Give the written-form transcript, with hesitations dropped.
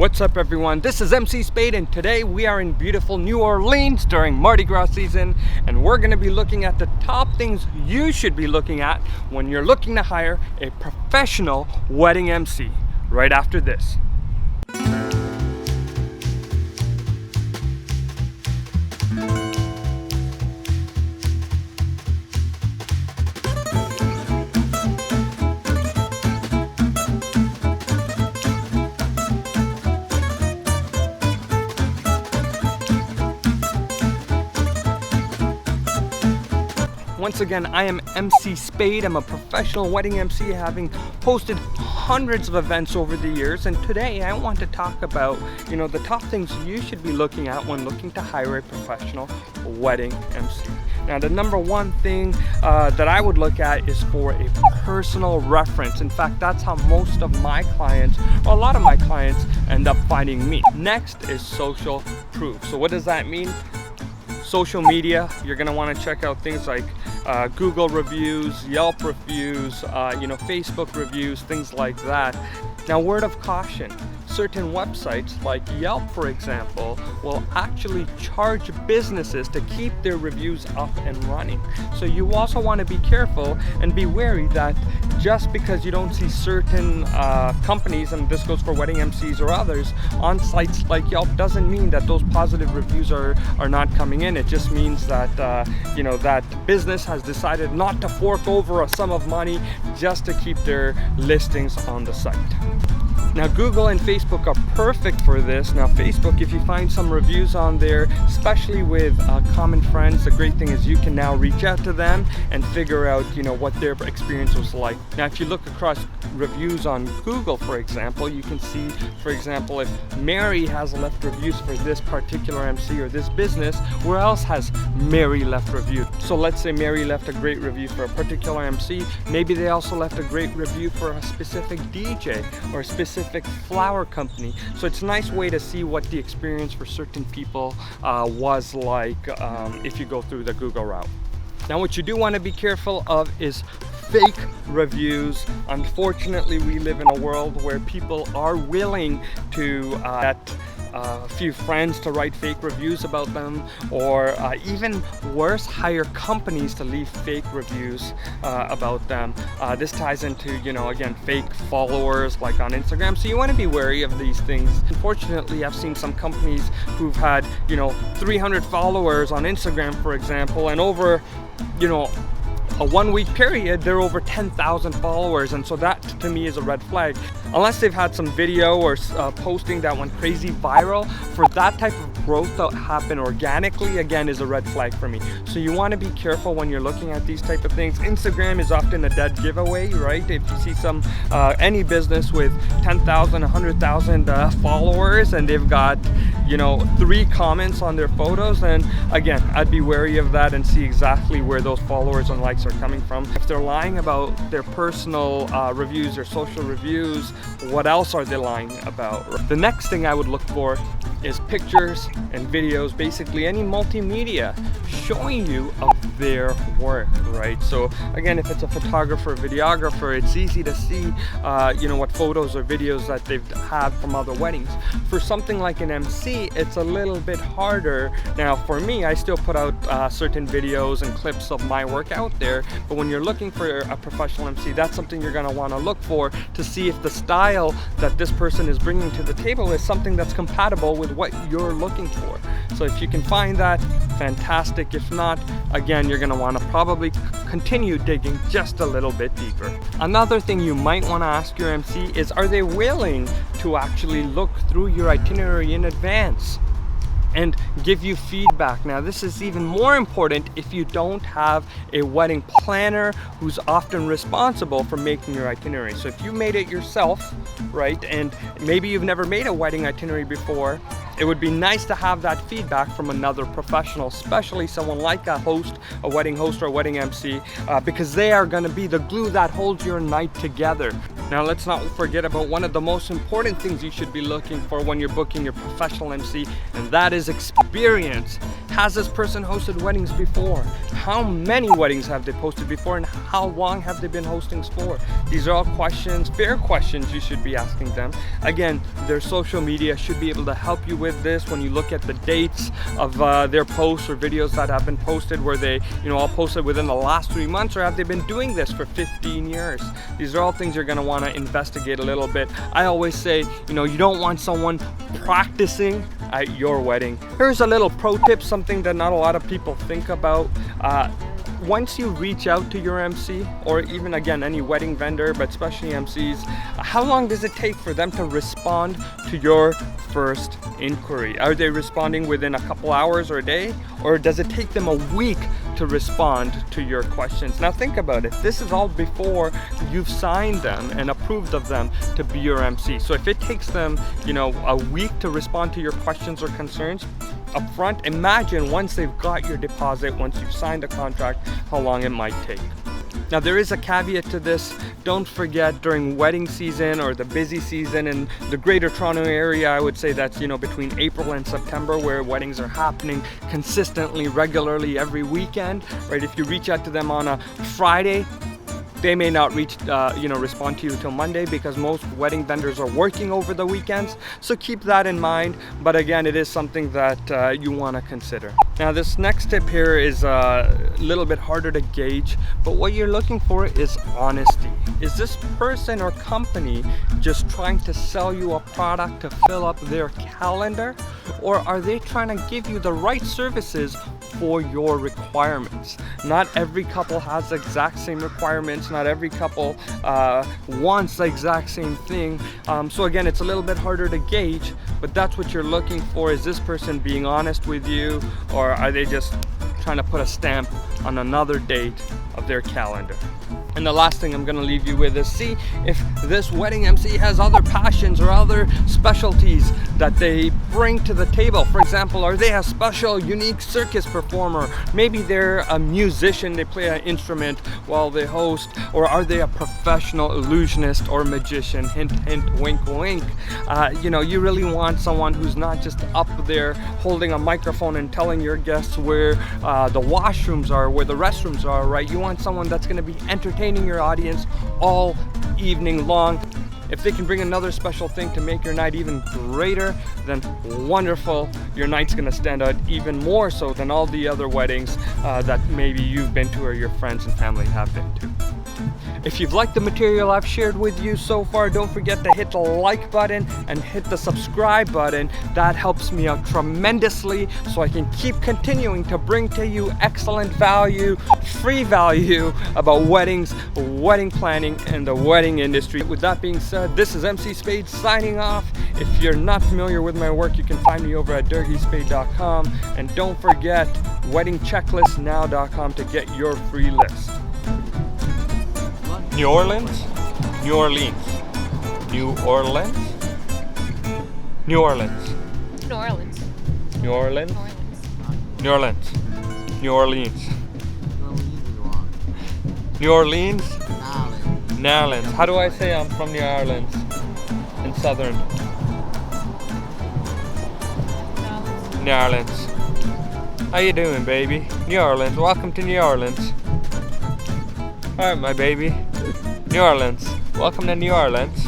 What's up everyone, this is MC Spade and today we are in beautiful New Orleans during Mardi Gras season, and we're going to be looking at the top things you should be looking at when you're looking to hire a professional wedding MC right after this. Once again, I am MC Spade. I'm a professional wedding MC, having hosted hundreds of events over the years, and today I want to talk about, the top things you should be looking at when looking to hire a professional wedding MC. Now, the number one thing that I would look at is for a personal reference. In fact, that's how most of my clients, or a lot of my clients, end up finding me. Next is social proof. So what does that mean? Social media, you're going to want to check out things like Google reviews, Yelp reviews, Facebook reviews, things like that. Now, word of caution, certain websites like Yelp, for example, will actually charge businesses to keep their reviews up and running. So you also want to be careful and be wary that just because you don't see certain companies, and this goes for wedding MCs or others, on sites like Yelp doesn't mean that those positive reviews are not coming in. It just means that that business has decided not to fork over a sum of money just to keep their listings on the site. Now, Google and Facebook are perfect for this. Now, Facebook, if you find some reviews on there, especially with common friends, the great thing is you can now reach out to them and figure out, what their experience was like. Now, if you look across reviews on Google, for example, you can see, for example, if Mary has left reviews for this particular MC or this business, where else has Mary left reviews? So let's say Mary left a great review for a particular MC. Maybe they also left a great review for a specific DJ or a specific flower company. So it's a nice way to see what the experience for certain people was like if you go through the Google route. Now, what you do want to be careful of is fake reviews. Unfortunately, we live in a world where people are willing to get a few friends to write fake reviews about them, or even worse, hire companies to leave fake reviews about them. This ties into, again, fake followers like on Instagram. So you want to be wary of these things. Unfortunately, I've seen some companies who've had, 300 followers on Instagram, for example, and over, a 1 week period, they're over 10,000 followers, and so that to me is a red flag. Unless they've had some video or posting that went crazy viral, for that type of growth to happen organically, again, is a red flag for me. So you want to be careful when you're looking at these type of things. Instagram is often a dead giveaway, right? If you see some any business with 10,000, 100,000 followers, and they've got 3 comments on their photos, then again, I'd be wary of that and see exactly where those followers and likes are coming from. If they're lying about their personal reviews or social reviews, what else are they lying about? The next thing I would look for is pictures and videos, basically any multimedia showing you of their work, right? So again, if it's a photographer, videographer, it's easy to see what photos or videos that they've had from other weddings. For something like an MC, it's a little bit harder. Now, for me, I still put out certain videos and clips of my work out there, but when you're looking for a professional MC, that's something you're going to want to look for to see if the style that this person is bringing to the table is something that's compatible with what you're looking for. So if you can find that, fantastic. If not, again, you're going to want to probably continue digging just a little bit deeper. Another thing you might want to ask your MC is, are they willing to actually look through your itinerary in advance and give you feedback? Now, this is even more important if you don't have a wedding planner who's often responsible for making your itinerary. So if you made it yourself, right, and maybe you've never made a wedding itinerary before, it would be nice to have that feedback from another professional, especially someone like a host, a wedding host or a wedding MC, because they are going to be the glue that holds your night together. Now, let's not forget about one of the most important things you should be looking for when you're booking your professional MC, and that is experience. Has this person hosted weddings before? How many weddings have they posted before, and how long have they been hosting for? These are all questions, fair questions you should be asking them. Again, their social media should be able to help you with this. When you look at the dates of their posts or videos that have been posted, where they, all posted within the last 3 months, or have they been doing this for 15 years? These are all things you're going to want to investigate a little bit. I always say, you don't want someone practicing at your wedding. Here's a little pro tip, something that not a lot of people think about. Once you reach out to your MC, or even again any wedding vendor, but especially MCs, how long does it take for them to respond to your first inquiry? Are they responding within a couple hours or a day, or does it take them a week to respond to your questions? Now think about it. This is all before you've signed them and approved of them to be your MC. So if it takes them, a week to respond to your questions or concerns up front, imagine once they've got your deposit, once you've signed a contract, how long it might take. Now there is a caveat to this. Don't forget, during wedding season or the busy season in the Greater Toronto area, I would say that's between April and September, where weddings are happening consistently, regularly every weekend, right? If you reach out to them on a Friday, they may not respond to you till Monday, because most wedding vendors are working over the weekends. So keep that in mind. But again, it is something that you want to consider. Now this next tip here is a little bit harder to gauge, but what you're looking for is honesty. Is this person or company just trying to sell you a product to fill up their calendar, or are they trying to give you the right services for your requirements? Not every couple has the exact same requirements. Not every couple wants the exact same thing. So again, it's a little bit harder to gauge, but that's what you're looking for. Is this person being honest with you, or are they just trying to put a stamp on another date of their calendar? And the last thing I'm going to leave you with is see if this wedding MC has other passions or other specialties that they bring to the table. For example, are they a special, unique circus performer? Maybe they're a musician, they play an instrument while they host, or are they a professional illusionist or magician? Hint, hint, wink, wink. You really want someone who's not just up there holding a microphone and telling your guests where the washrooms are, where the restrooms are, right? You want someone that's going to be entertaining your audience all evening long. If they can bring another special thing to make your night even greater, then wonderful. Your night's gonna stand out even more so than all the other weddings that maybe you've been to or your friends and family have been to. If you've liked the material I've shared with you so far, don't forget to hit the like button and hit the subscribe button. That helps me out tremendously, so I can keep continuing to bring to you excellent value, free value about weddings, wedding planning, and the wedding industry. With that being said, this is MC Spade signing off. If you're not familiar with my work, you can find me over at DergieSpade.com. And don't forget WeddingChecklistNow.com to get your free list. New Orleans, New Orleans, New Orleans, New Orleans, New Orleans, New Orleans, New Orleans, New Orleans, New Orleans, New Orleans. How do I say I'm from New Orleans in southern? New Orleans. How you doing, baby? New Orleans. Welcome to New Orleans. All right, my baby. New Orleans. Welcome to New Orleans.